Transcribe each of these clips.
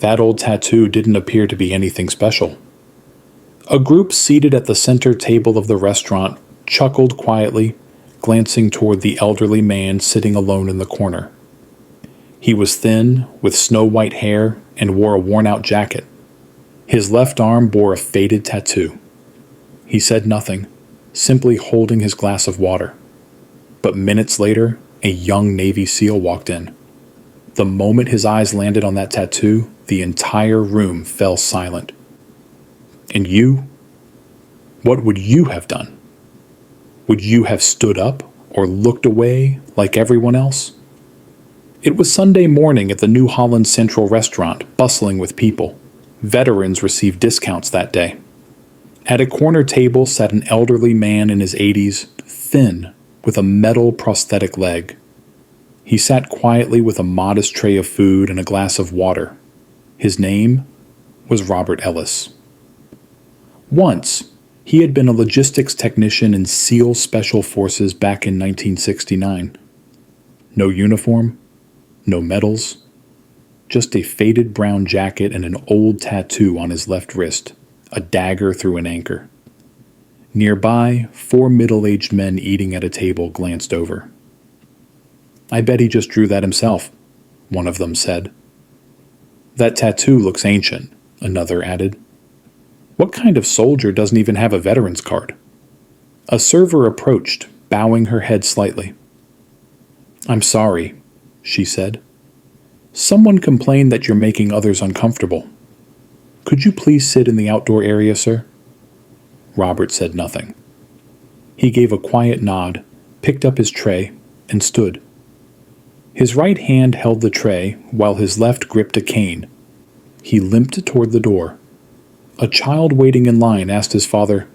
That old tattoo didn't appear to be anything special. A group seated at the center table of the restaurant chuckled quietly, glancing toward the elderly man sitting alone in the corner. He was thin, with snow-white hair, and wore a worn-out jacket. His left arm bore a faded tattoo. He said nothing, simply holding his glass of water. But minutes later, a young Navy SEAL walked in. The moment his eyes landed on that tattoo, the entire room fell silent. And you? What would you have done? Would you have stood up or looked away like everyone else? It was Sunday morning at the New Holland Central restaurant, bustling with people. Veterans received discounts that day. At a corner table sat an elderly man in his 80s, thin, with a metal prosthetic leg. He sat quietly with a modest tray of food and a glass of water. His name was Robert Ellis. Once, he had been a logistics technician in SEAL Special Forces back in 1969. No uniform, no medals, just a faded brown jacket and an old tattoo on his left wrist, a dagger through an anchor. Nearby, 4 middle-aged men eating at a table glanced over. "I bet he just drew that himself," one of them said. "That tattoo looks ancient," another added. "What kind of soldier doesn't even have a veteran's card?" A server approached, bowing her head slightly. "I'm sorry," she said. "Someone complained that you're making others uncomfortable. Could you please sit in the outdoor area, sir?" Robert said nothing. He gave a quiet nod, picked up his tray, and stood. His right hand held the tray, while his left gripped a cane. He limped toward the door. A child waiting in line asked his father,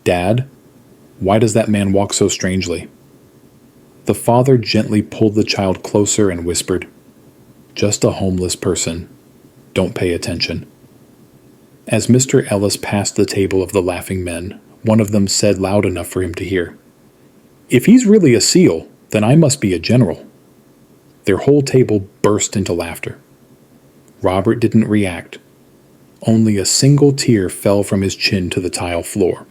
"Dad, why does that man walk so strangely?" The father gently pulled the child closer and whispered, "Just a homeless person. Don't pay attention." As Mr. Ellis passed the table of the laughing men, one of them said loud enough for him to hear, "If he's really a SEAL, then I must be a general." Their whole table burst into laughter. Robert didn't react. Only a single tear fell from his chin to the tile floor.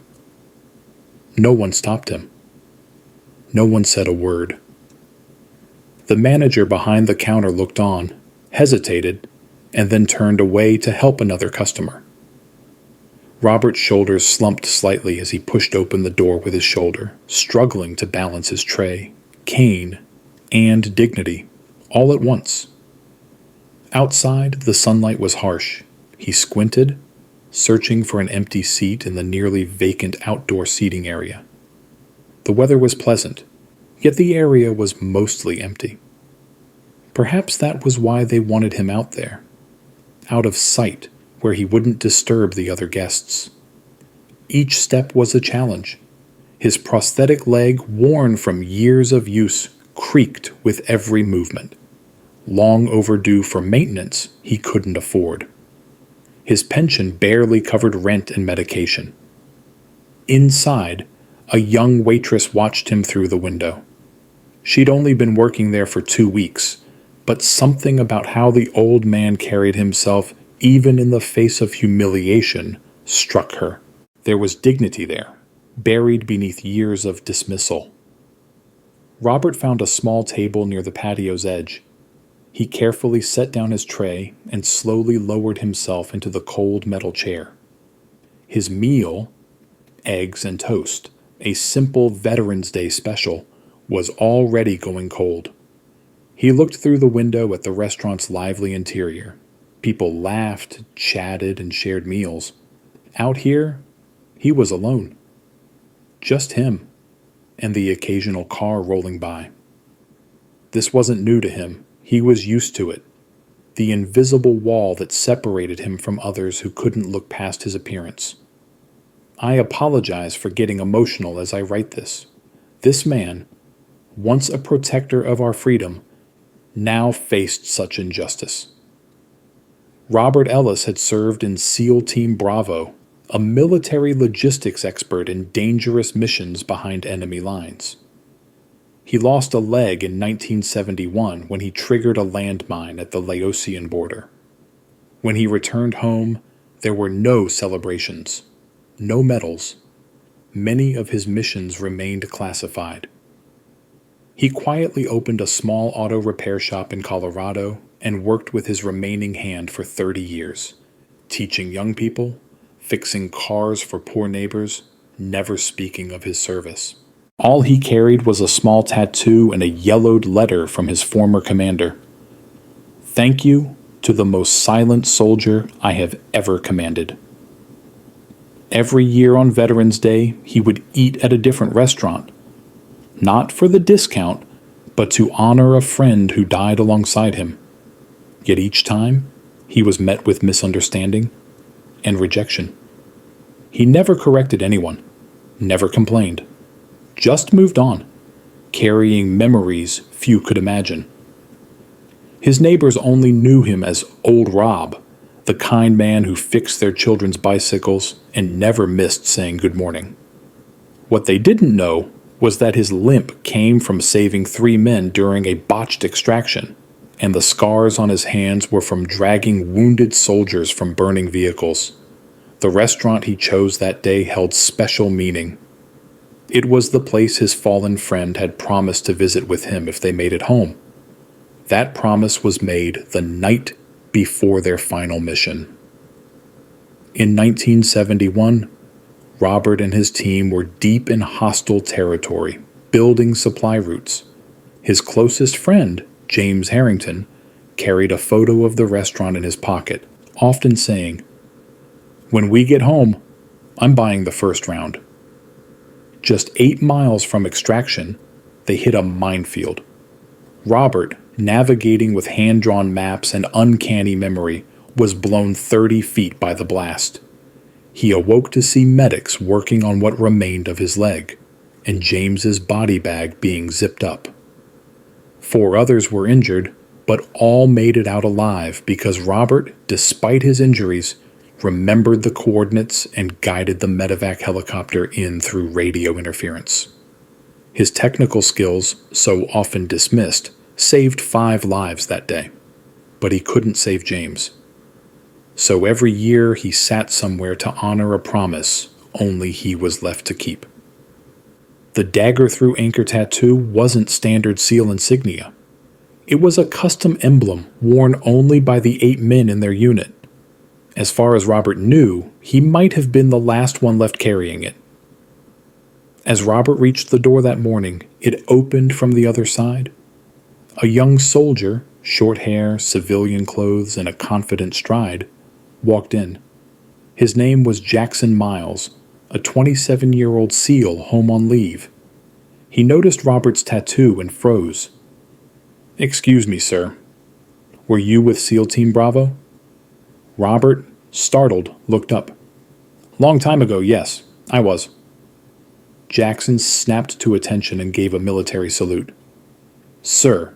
No one stopped him. No one said a word. The manager behind the counter looked on, hesitated, and then turned away to help another customer. Robert's shoulders slumped slightly as he pushed open the door with his shoulder, struggling to balance his tray, cane, and dignity, all at once. Outside, the sunlight was harsh. He squinted, searching for an empty seat in the nearly vacant outdoor seating area. The weather was pleasant, yet the area was mostly empty. Perhaps that was why they wanted him out there, out of sight, where he wouldn't disturb the other guests. Each step was a challenge. His prosthetic leg, worn from years of use, creaked with every movement. Long overdue for maintenance he couldn't afford. His pension barely covered rent and medication. Inside, a young waitress watched him through the window. She'd only been working there for 2 weeks, but something about how the old man carried himself, even in the face of humiliation, struck her. There was dignity there, buried beneath years of dismissal. Robert found a small table near the patio's edge. He carefully set down his tray and slowly lowered himself into the cold metal chair. His meal, eggs and toast, a simple Veterans Day special, was already going cold. He looked through the window at the restaurant's lively interior. People laughed, chatted, and shared meals. Out here, he was alone. Just him, and the occasional car rolling by. This wasn't new to him. He was used to it. The invisible wall that separated him from others who couldn't look past his appearance. I apologize for getting emotional as I write this. This man, once a protector of our freedom, now faced such injustice. Robert Ellis had served in SEAL Team Bravo, a military logistics expert in dangerous missions behind enemy lines. He lost a leg in 1971 when he triggered a landmine at the Laotian border. When he returned home, there were no celebrations, no medals. Many of his missions remained classified. He quietly opened a small auto repair shop in Colorado and worked with his remaining hand for 30 years, teaching young people, fixing cars for poor neighbors, never speaking of his service. All he carried was a small tattoo and a yellowed letter from his former commander. Thank you to the most silent soldier I have ever commanded. Every year on Veterans Day, he would eat at a different restaurant, not for the discount, but to honor a friend who died alongside him. Yet each time, he was met with misunderstanding and rejection. He never corrected anyone, never complained, just moved on, carrying memories few could imagine. His neighbors only knew him as Old Rob, the kind man who fixed their children's bicycles and never missed saying good morning. What they didn't know was that his limp came from saving 3 men during a botched extraction, and the scars on his hands were from dragging wounded soldiers from burning vehicles. The restaurant he chose that day held special meaning. It was the place his fallen friend had promised to visit with him if they made it home. That promise was made the night before their final mission. In 1971, Robert and his team were deep in hostile territory, building supply routes. His closest friend, James Harrington, carried a photo of the restaurant in his pocket, often saying, "When we get home, I'm buying the first round." Just 8 miles from extraction, they hit a minefield. Robert, navigating with hand-drawn maps and uncanny memory, was blown 30 feet by the blast. He awoke to see medics working on what remained of his leg, and James's body bag being zipped up. 4 others were injured, but all made it out alive because Robert, despite his injuries, remembered the coordinates and guided the medevac helicopter in through radio interference. His technical skills, so often dismissed, saved 5 lives that day, but he couldn't save James. So every year he sat somewhere to honor a promise only he was left to keep. The dagger through anchor tattoo wasn't standard SEAL insignia. It was a custom emblem worn only by the 8 men in their unit. As far as Robert knew, he might have been the last one left carrying it. As Robert reached the door that morning, it opened from the other side. A young soldier, short hair, civilian clothes, and a confident stride, walked in. His name was Jackson Miles, a 27-year-old SEAL home on leave. He noticed Robert's tattoo and froze. "Excuse me, sir. Were you with SEAL Team Bravo?" Robert, startled, looked up. "Long time ago, yes, I was." Jackson snapped to attention and gave a military salute. "Sir,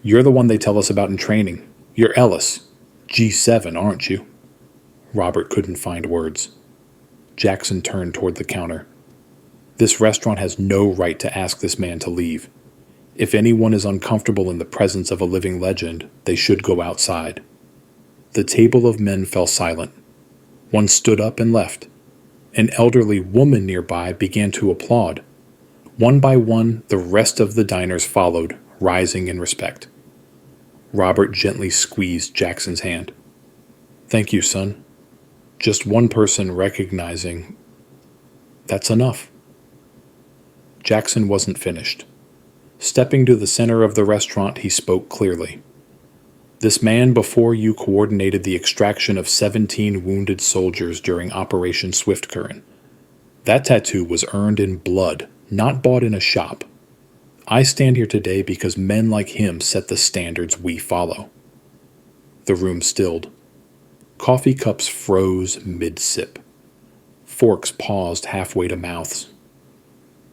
you're the one they tell us about in training. You're Ellis. G7, aren't you?" Robert couldn't find words. Jackson turned toward the counter. "This restaurant has no right to ask this man to leave. If anyone is uncomfortable in the presence of a living legend, they should go outside." The table of men fell silent. One stood up and left. An elderly woman nearby began to applaud. One by one, the rest of the diners followed, rising in respect. Robert gently squeezed Jackson's hand. "Thank you, son. Just one person recognizing. That's enough." Jackson wasn't finished. Stepping to the center of the restaurant, he spoke clearly. "This man before you coordinated the extraction of 17 wounded soldiers during Operation Swift Current. That tattoo was earned in blood, not bought in a shop. I stand here today because men like him set the standards we follow." The room stilled. Coffee cups froze mid-sip. Forks paused halfway to mouths.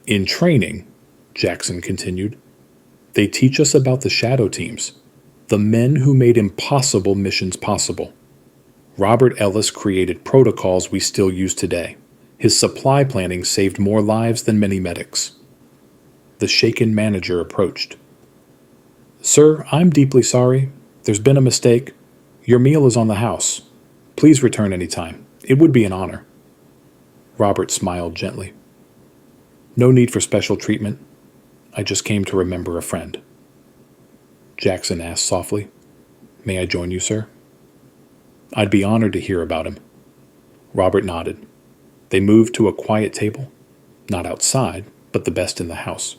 "In training," Jackson continued, "they teach us about the shadow teams, the men who made impossible missions possible. Robert Ellis created protocols we still use today. His supply planning saved more lives than many medics." The shaken manager approached. "Sir, I'm deeply sorry. There's been a mistake. Your meal is on the house. Please return any time. It would be an honor. Robert smiled gently. No need for special treatment. I just came to remember a friend. Jackson asked softly, May I join you, sir? I'd be honored to hear about him. Robert nodded. They moved to a quiet table, not outside, but the best in the house.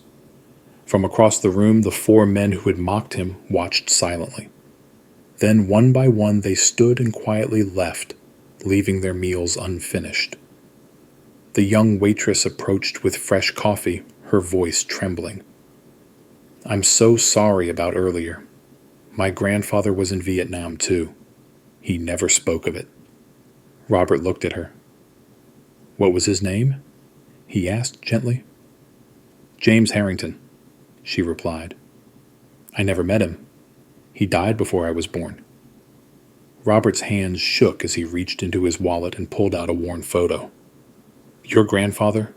From across the room, the 4 men who had mocked him watched silently. Then, one by one, they stood and quietly left, leaving their meals unfinished. The young waitress approached with fresh coffee, her voice trembling. I'm so sorry about earlier. My grandfather was in Vietnam, too. He never spoke of it. Robert looked at her. What was his name? He asked gently. James Harrington, she replied. I never met him. He died before I was born. Robert's hands shook as he reached into his wallet and pulled out a worn photo. Your grandfather,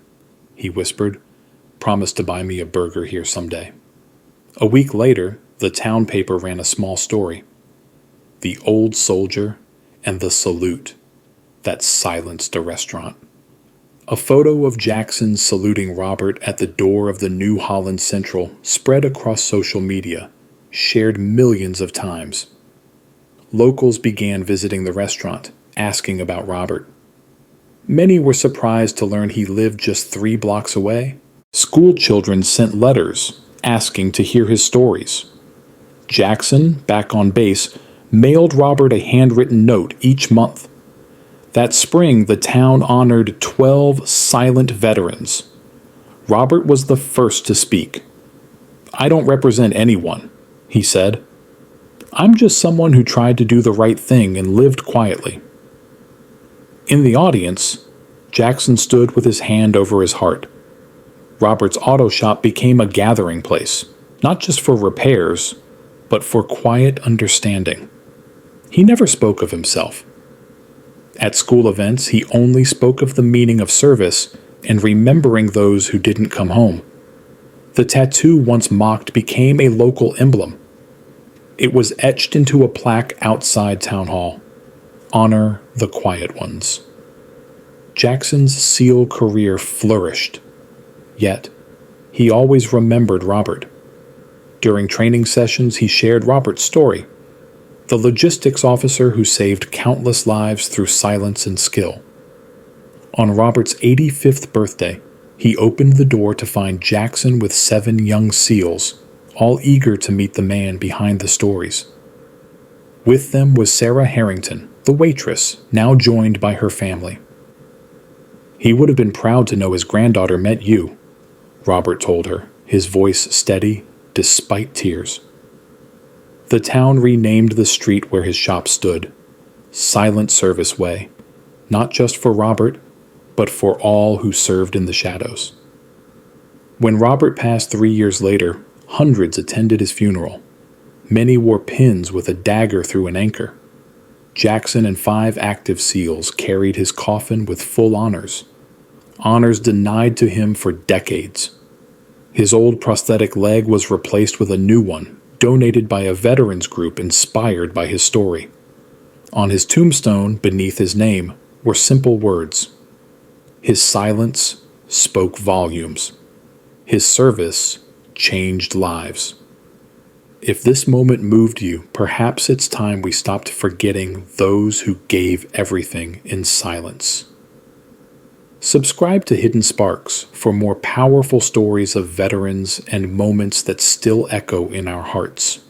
he whispered, promised to buy me a burger here someday. A week later, the town paper ran a small story. The old soldier and the salute that silenced a restaurant. A photo of Jackson saluting Robert at the door of the New Holland Central spread across social media, shared millions of times. Locals began visiting the restaurant, asking about Robert. Many were surprised to learn he lived just 3 blocks away. School children sent letters asking to hear his stories. Jackson, back on base, mailed Robert a handwritten note each month. That spring, the town honored 12 silent veterans. Robert was the first to speak. I don't represent anyone, he said. I'm just someone who tried to do the right thing and lived quietly. In the audience, Jackson stood with his hand over his heart. Robert's auto shop became a gathering place, not just for repairs, but for quiet understanding. He never spoke of himself. At school events, he only spoke of the meaning of service and remembering those who didn't come home. The tattoo once mocked became a local emblem. It was etched into a plaque outside Town Hall. Honor the quiet ones. Jackson's SEAL career flourished. Yet, he always remembered Robert. During training sessions, he shared Robert's story. The logistics officer who saved countless lives through silence and skill. On Robert's 85th birthday, he opened the door to find Jackson with 7 young SEALs, all eager to meet the man behind the stories. With them was Sarah Harrington, the waitress, now joined by her family. He would have been proud to know his granddaughter met you, Robert told her, his voice steady despite tears. The town renamed the street where his shop stood, Silent Service Way, not just for Robert, but for all who served in the shadows. When Robert passed 3 years later, hundreds attended his funeral. Many wore pins with a dagger through an anchor. Jackson and 5 active SEALs carried his coffin with full honors denied to him for decades. His old prosthetic leg was replaced with a new one, donated by a veterans group inspired by his story. On his tombstone, beneath his name, were simple words. His silence spoke volumes. His service changed lives. If this moment moved you, perhaps it's time we stopped forgetting those who gave everything in silence. Subscribe to Hidden Sparks for more powerful stories of veterans and moments that still echo in our hearts.